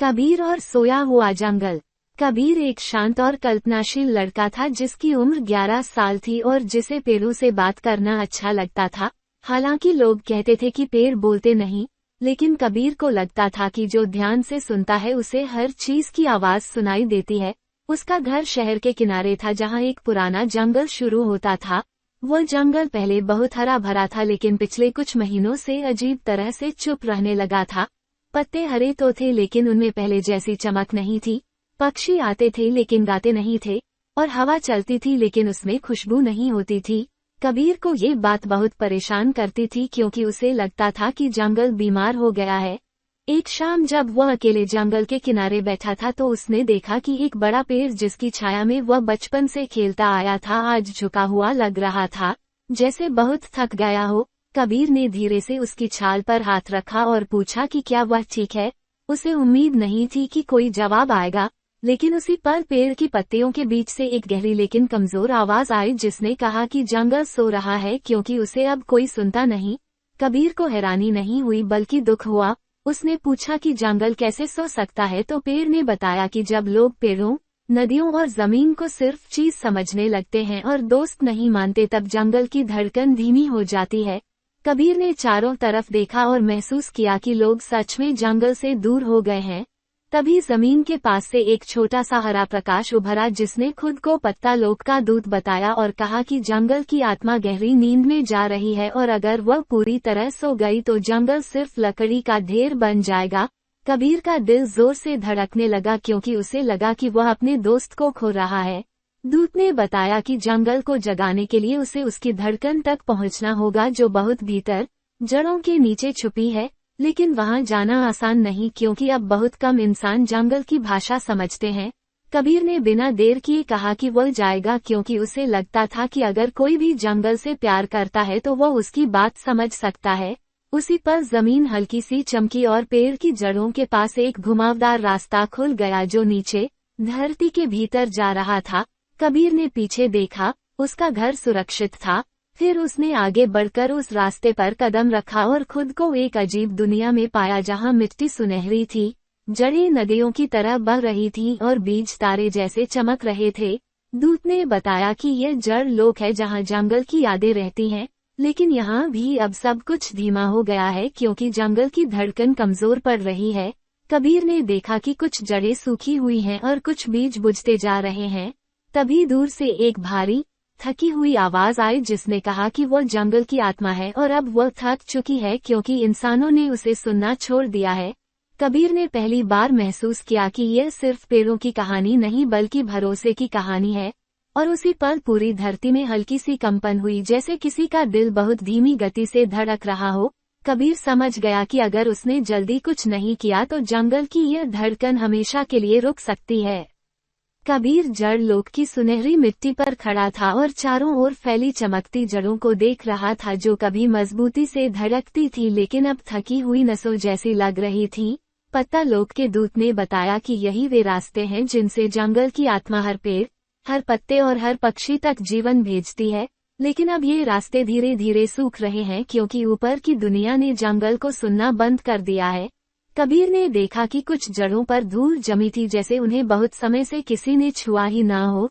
कबीर और सोया हुआ जंगल। कबीर एक शांत और कल्पनाशील लड़का था जिसकी उम्र 11 साल थी और जिसे पेड़ों से बात करना अच्छा लगता था। हालांकि लोग कहते थे कि पेड़ बोलते नहीं, लेकिन कबीर को लगता था कि जो ध्यान से सुनता है उसे हर चीज की आवाज सुनाई देती है। उसका घर शहर के किनारे था जहां एक पुराना जंगल शुरू होता था। वो जंगल पहले बहुत हरा भरा था, लेकिन पिछले कुछ महीनों से अजीब तरह से चुप रहने लगा था। पत्ते हरे तो थे, लेकिन उनमें पहले जैसी चमक नहीं थी। पक्षी आते थे लेकिन गाते नहीं थे, और हवा चलती थी लेकिन उसमें खुशबू नहीं होती थी। कबीर को ये बात बहुत परेशान करती थी, क्योंकि उसे लगता था कि जंगल बीमार हो गया है। एक शाम जब वह अकेले जंगल के किनारे बैठा था तो उसने देखा कि एक बड़ा पेड़ जिसकी छाया में वह बचपन से खेलता आया था आज झुका हुआ लग रहा था, जैसे बहुत थक गया हो। कबीर ने धीरे से उसकी छाल पर हाथ रखा और पूछा कि क्या वह ठीक है। उसे उम्मीद नहीं थी कि कोई जवाब आएगा, लेकिन उसी पल पेड़ की पत्तियों के बीच से एक गहरी लेकिन कमजोर आवाज आई जिसने कहा कि जंगल सो रहा है क्योंकि उसे अब कोई सुनता नहीं। कबीर को हैरानी नहीं हुई बल्कि दुख हुआ। उसने पूछा कि जंगल कैसे सो सकता है, तो पेड़ ने बताया कि जब लोग पेड़ों, नदियों और जमीन को सिर्फ चीज समझने लगते हैं और दोस्त नहीं मानते, तब जंगल की धड़कन धीमी हो जाती है। कबीर ने चारों तरफ देखा और महसूस किया कि लोग सच में जंगल से दूर हो गए हैं। तभी जमीन के पास से एक छोटा सा हरा प्रकाश उभरा जिसने खुद को पत्ता लोक का दूत बताया और कहा कि जंगल की आत्मा गहरी नींद में जा रही है और अगर वह पूरी तरह सो गई तो जंगल सिर्फ लकड़ी का ढेर बन जाएगा। कबीर का दिल जोर से धड़कने लगा, क्योंकि उसे लगा कि वह अपने दोस्त को खो रहा है। दूत ने बताया कि जंगल को जगाने के लिए उसे उसकी धड़कन तक पहुंचना होगा, जो बहुत भीतर जड़ों के नीचे छुपी है। लेकिन वहां जाना आसान नहीं, क्योंकि अब बहुत कम इंसान जंगल की भाषा समझते हैं। कबीर ने बिना देर किए कहा कि वह जाएगा, क्योंकि उसे लगता था कि अगर कोई भी जंगल से प्यार करता है तो वह उसकी बात समझ सकता है। उसी पल जमीन हल्की सी चमकी और पेड़ की जड़ों के पास एक घुमावदार रास्ता खुल गया जो नीचे धरती के भीतर जा रहा था। कबीर ने पीछे देखा, उसका घर सुरक्षित था। फिर उसने आगे बढ़कर उस रास्ते पर कदम रखा और खुद को एक अजीब दुनिया में पाया, जहां मिट्टी सुनहरी थी, जड़ें नदियों की तरह बह रही थीं और बीज तारे जैसे चमक रहे थे। दूत ने बताया कि यह जड़ लोक है जहां जंगल की यादें रहती हैं, लेकिन यहाँ भी अब सब कुछ धीमा हो गया है, क्योंकि जंगल की धड़कन कमजोर पड़ रही है। कबीर ने देखा कि कुछ जड़ें सूखी हुई हैं और कुछ बीज बुझते जा रहे हैं। तभी दूर से एक भारी थकी हुई आवाज आई जिसने कहा कि वह जंगल की आत्मा है और अब वह थक चुकी है, क्योंकि इंसानों ने उसे सुनना छोड़ दिया है। कबीर ने पहली बार महसूस किया कि यह सिर्फ पेड़ों की कहानी नहीं बल्कि भरोसे की कहानी है। और उसी पल पूरी धरती में हल्की सी कंपन हुई, जैसे किसी का दिल बहुत धीमी गति से धड़क रहा हो। कबीर समझ गया कि अगर उसने जल्दी कुछ नहीं किया तो जंगल की यह धड़कन हमेशा के लिए रुक सकती है। कबीर जड़ लोक की सुनहरी मिट्टी पर खड़ा था और चारों ओर फैली चमकती जड़ों को देख रहा था, जो कभी मजबूती से धड़कती थी लेकिन अब थकी हुई नसों जैसी लग रही थी। पत्ता लोक के दूत ने बताया कि यही वे रास्ते हैं जिनसे जंगल की आत्मा हर पेड़, हर पत्ते और हर पक्षी तक जीवन भेजती है। लेकिन अब ये रास्ते धीरे धीरे सूख रहे हैं, क्योंकि ऊपर की दुनिया ने जंगल को सुनना बंद कर दिया है। कबीर ने देखा कि कुछ जड़ों पर धूल जमी थी, जैसे उन्हें बहुत समय से किसी ने छुआ ही ना हो।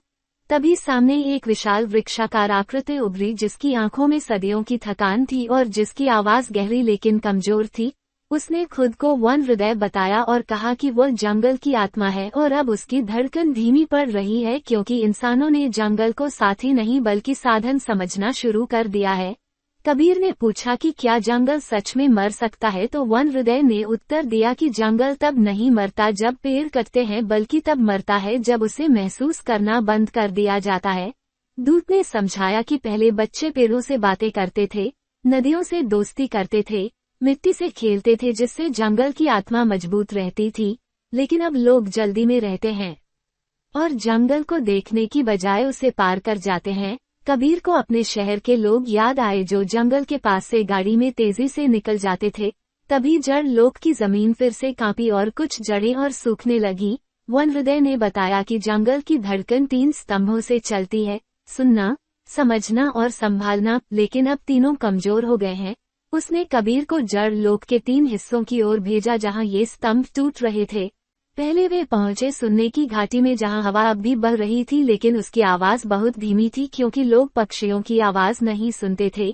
तभी सामने एक विशाल वृक्षाकार आकृति उभरी, जिसकी आंखों में सदियों की थकान थी और जिसकी आवाज गहरी लेकिन कमजोर थी। उसने खुद को वन हृदय बताया और कहा कि वह जंगल की आत्मा है और अब उसकी धड़कन धीमी पड़ रही है, क्योंकि इंसानों ने जंगल को साथी नहीं बल्कि साधन समझना शुरू कर दिया है। कबीर ने पूछा कि क्या जंगल सच में मर सकता है, तो वन हृदय ने उत्तर दिया कि जंगल तब नहीं मरता जब पेड़ कटते हैं, बल्कि तब मरता है जब उसे महसूस करना बंद कर दिया जाता है। दूत ने समझाया कि पहले बच्चे पेड़ों से बातें करते थे, नदियों से दोस्ती करते थे, मिट्टी से खेलते थे, जिससे जंगल की आत्मा मजबूत रहती थी। लेकिन अब लोग जल्दी में रहते हैं और जंगल को देखने की बजाय उसे पार कर जाते हैं। कबीर को अपने शहर के लोग याद आए जो जंगल के पास से गाड़ी में तेजी से निकल जाते थे। तभी जड़ लोक की जमीन फिर से कांपी और कुछ जड़ें और सूखने लगी। वन हृदय ने बताया कि जंगल की धड़कन 3 स्तंभों से चलती है, सुनना, समझना और संभालना, लेकिन अब तीनों कमजोर हो गए हैं। उसने कबीर को जड़ लोक के 3 हिस्सों की ओर भेजा जहां ये स्तंभ टूट रहे थे। पहले वे पहुंचे सुनने की घाटी में जहां हवा अब भी बह रही थी, लेकिन उसकी आवाज बहुत धीमी थी क्योंकि लोग पक्षियों की आवाज नहीं सुनते थे।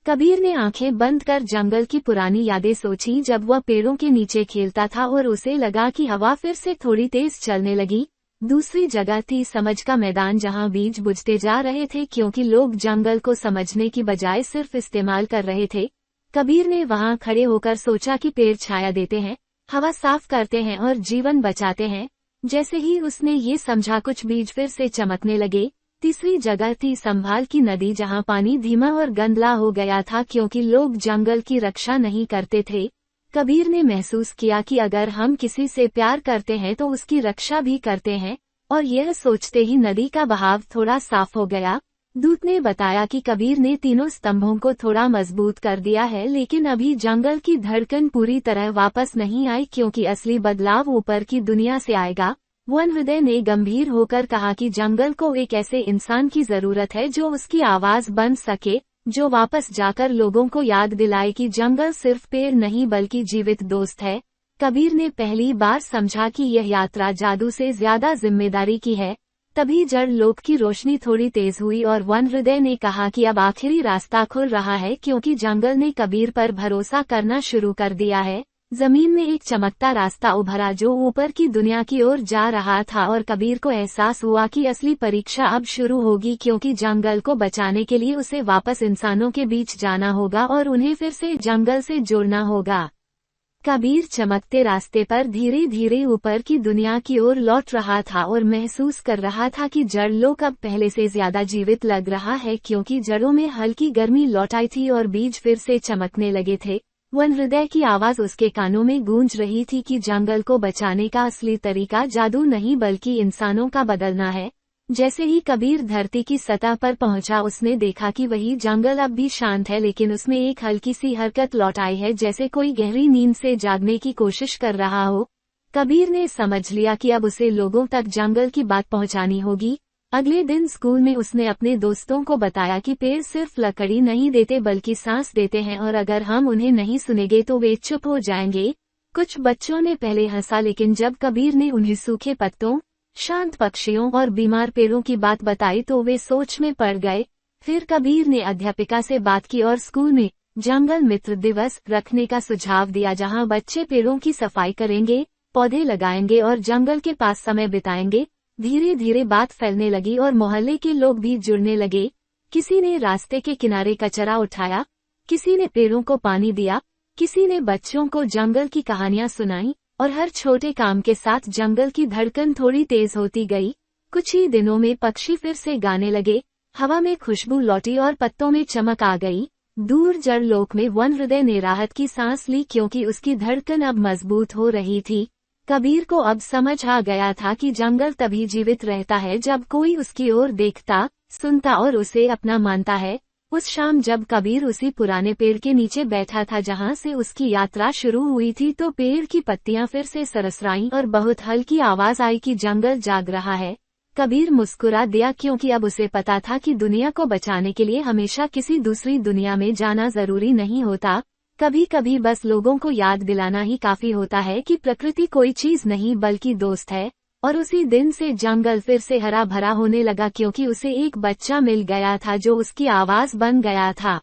कबीर ने आंखें बंद कर जंगल की पुरानी यादें सोची, जब वह पेड़ों के नीचे खेलता था और उसे लगा कि हवा फिर से थोड़ी तेज चलने लगी। दूसरी जगह थी समझ का मैदान, जहां बीज बुझते जा रहे थे क्योंकि लोग जंगल को समझने की बजाय सिर्फ इस्तेमाल कर रहे थे। कबीर ने वहां खड़े होकर सोचा कि पेड़ छाया देते हैं, हवा साफ करते हैं और जीवन बचाते हैं। जैसे ही उसने ये समझा, कुछ बीज फिर से चमकने लगे। तीसरी जगह थी संभाल की नदी, जहां पानी धीमा और गंदला हो गया था क्योंकि लोग जंगल की रक्षा नहीं करते थे। कबीर ने महसूस किया कि अगर हम किसी से प्यार करते हैं तो उसकी रक्षा भी करते हैं, और यह सोचते ही नदी का बहाव थोड़ा साफ हो गया। दूत ने बताया कि कबीर ने तीनों स्तंभों को थोड़ा मजबूत कर दिया है, लेकिन अभी जंगल की धड़कन पूरी तरह वापस नहीं आई क्योंकि असली बदलाव ऊपर की दुनिया से आएगा। वन हृदय ने गंभीर होकर कहा कि जंगल को एक ऐसे इंसान की जरूरत है जो उसकी आवाज बन सके, जो वापस जाकर लोगों को याद दिलाए कि जंगल सिर्फ पेड़ नहीं बल्कि जीवित दोस्त है। कबीर ने पहली बार समझा कि यह यात्रा जादू से ज्यादा जिम्मेदारी की है। तभी जड़ लोक की रोशनी थोड़ी तेज हुई और वन हृदय ने कहा कि अब आखिरी रास्ता खुल रहा है क्योंकि जंगल ने कबीर पर भरोसा करना शुरू कर दिया है। जमीन में एक चमकता रास्ता उभरा जो ऊपर की दुनिया की ओर जा रहा था, और कबीर को एहसास हुआ कि असली परीक्षा अब शुरू होगी क्योंकि जंगल को बचाने के लिए उसे वापस इंसानों के बीच जाना होगा और उन्हें फिर से जंगल से जुड़ना होगा। कबीर चमकते रास्ते पर धीरे धीरे ऊपर की दुनिया की ओर लौट रहा था और महसूस कर रहा था कि जड़ लोक अब पहले से ज्यादा जीवित लग रहा है क्योंकि जड़ों में हल्की गर्मी लौट आई थी और बीज फिर से चमकने लगे थे। वन हृदय की आवाज उसके कानों में गूंज रही थी कि जंगल को बचाने का असली तरीका जादू नहीं बल्कि इंसानों का बदलना है। जैसे ही कबीर धरती की सतह पर पहुंचा, उसने देखा कि वही जंगल अब भी शांत है, लेकिन उसमें एक हल्की सी हरकत लौट आई है, जैसे कोई गहरी नींद से जागने की कोशिश कर रहा हो। कबीर ने समझ लिया कि अब उसे लोगों तक जंगल की बात पहुंचानी होगी। अगले दिन स्कूल में उसने अपने दोस्तों को बताया कि पेड़ सिर्फ लकड़ी नहीं देते बल्कि सांस देते हैं, और अगर हम उन्हें नहीं सुनेंगे तो वे चुप हो जाएंगे। कुछ बच्चों ने पहले हंसा, लेकिन जब कबीर ने उन्हें सूखे पत्तों, शांत पक्षियों और बीमार पेड़ों की बात बताई तो वे सोच में पड़ गए। फिर कबीर ने अध्यापिका से बात की और स्कूल में जंगल मित्र दिवस रखने का सुझाव दिया, जहां बच्चे पेड़ों की सफाई करेंगे, पौधे लगाएंगे और जंगल के पास समय बिताएंगे। धीरे धीरे बात फैलने लगी और मोहल्ले के लोग भी जुड़ने लगे। किसी ने रास्ते के किनारे कचरा उठाया, किसी ने पेड़ों को पानी दिया, किसी ने बच्चों को जंगल की कहानियां सुनाई, और हर छोटे काम के साथ जंगल की धड़कन थोड़ी तेज होती गई। कुछ ही दिनों में पक्षी फिर से गाने लगे, हवा में खुशबू लौटी और पत्तों में चमक आ गई। दूर जड़ लोक में वन हृदय ने राहत की सांस ली क्योंकि उसकी धड़कन अब मजबूत हो रही थी। कबीर को अब समझ आ गया था कि जंगल तभी जीवित रहता है जब कोई उसकी ओर देखता, सुनता और उसे अपना मानता है। उस शाम जब कबीर उसी पुराने पेड़ के नीचे बैठा था जहां से उसकी यात्रा शुरू हुई थी, तो पेड़ की पत्तियां फिर से सरसराईं और बहुत हल्की आवाज आई कि जंगल जाग रहा है। कबीर मुस्कुरा दिया क्योंकि अब उसे पता था कि दुनिया को बचाने के लिए हमेशा किसी दूसरी दुनिया में जाना जरूरी नहीं होता। कभी कभी बस लोगों को याद दिलाना ही काफी होता है कि प्रकृति कोई चीज नहीं बल्कि दोस्त है। और उसी दिन से जंगल फिर से हरा भरा होने लगा क्योंकि उसे एक बच्चा मिल गया था जो उसकी आवाज बन गया था।